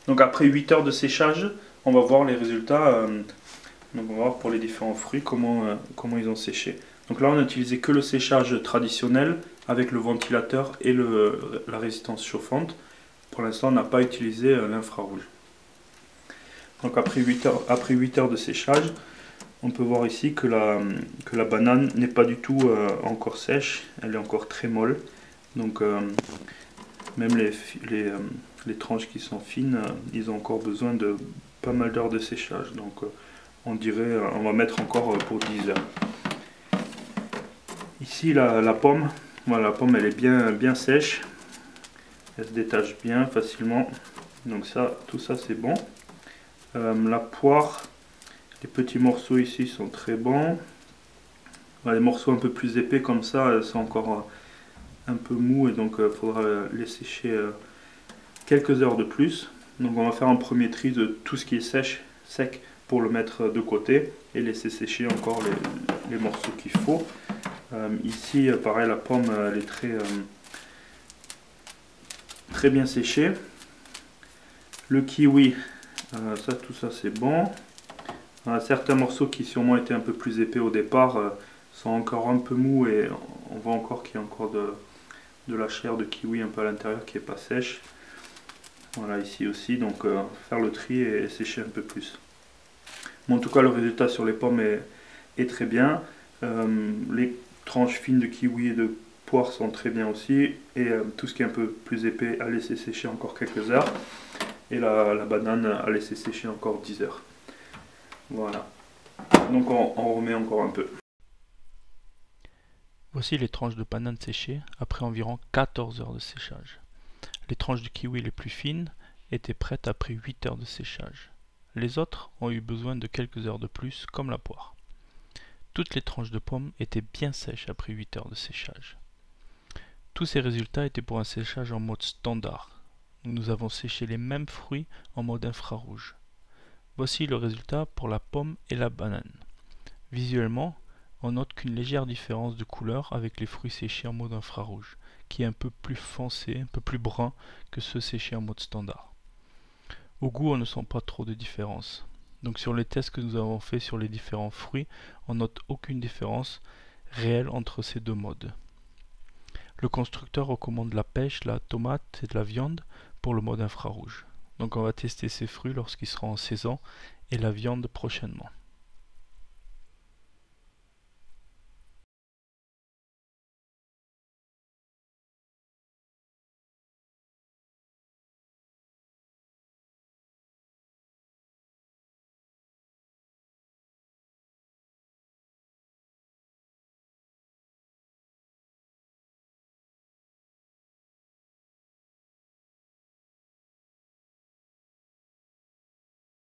Donc après 8 heures de séchage, on va voir les résultats. Donc on va voir pour les différents fruits comment ils ont séché. Donc là on a utilisé que le séchage traditionnel avec le ventilateur et la résistance chauffante. Pour l'instant on n'a pas utilisé l'infrarouge. Donc après 8 heures de séchage, on peut voir ici que la banane n'est pas du tout encore sèche, elle est encore très molle. Donc même les tranches qui sont fines, ils ont encore besoin de pas mal d'heures de séchage. Donc on dirait, on va mettre encore pour 10 heures. Ici la pomme, voilà, la pomme elle est bien sèche, elle se détache bien facilement. Donc ça, tout ça c'est bon. La poire, les petits morceaux ici sont très bons. Les morceaux un peu plus épais comme ça sont encore un peu mous et donc il faudra les sécher quelques heures de plus. Donc on va faire un premier tri de tout ce qui est sec pour le mettre de côté et laisser sécher encore les morceaux qu'il faut. Ici pareil, la pomme elle est très bien séchée. Le kiwi, tout ça c'est bon. Certains morceaux qui sûrement étaient un peu plus épais au départ sont encore un peu mous et on voit encore qu'il y a encore de la chair de kiwi un peu à l'intérieur qui n'est pas sèche. Voilà, ici aussi, donc faire le tri et sécher un peu plus. Bon, en tout cas, le résultat sur les pommes est très bien. Les tranches fines de kiwi et de poire sont très bien aussi. Et tout ce qui est un peu plus épais à laisser sécher encore quelques heures. Et la banane à laisser sécher encore 10 heures. Voilà. Donc on remet encore un peu. Voici les tranches de banane séchées après environ 14 heures de séchage. Les tranches de kiwi les plus fines étaient prêtes après 8 heures de séchage. Les autres ont eu besoin de quelques heures de plus, comme la poire. Toutes les tranches de pommes étaient bien sèches après 8 heures de séchage. Tous ces résultats étaient pour un séchage en mode standard. Nous avons séché les mêmes fruits en mode infrarouge. Voici le résultat pour la pomme et la banane. Visuellement, on note qu'une légère différence de couleur avec les fruits séchés en mode infrarouge, qui est un peu plus foncé, un peu plus brun que ceux séchés en mode standard. Au goût, on ne sent pas trop de différence. Donc sur les tests que nous avons faits sur les différents fruits, on note aucune différence réelle entre ces deux modes. Le constructeur recommande la pêche, la tomate et de la viande pour le mode infrarouge. Donc on va tester ces fruits lorsqu'ils seront en saison et la viande prochainement.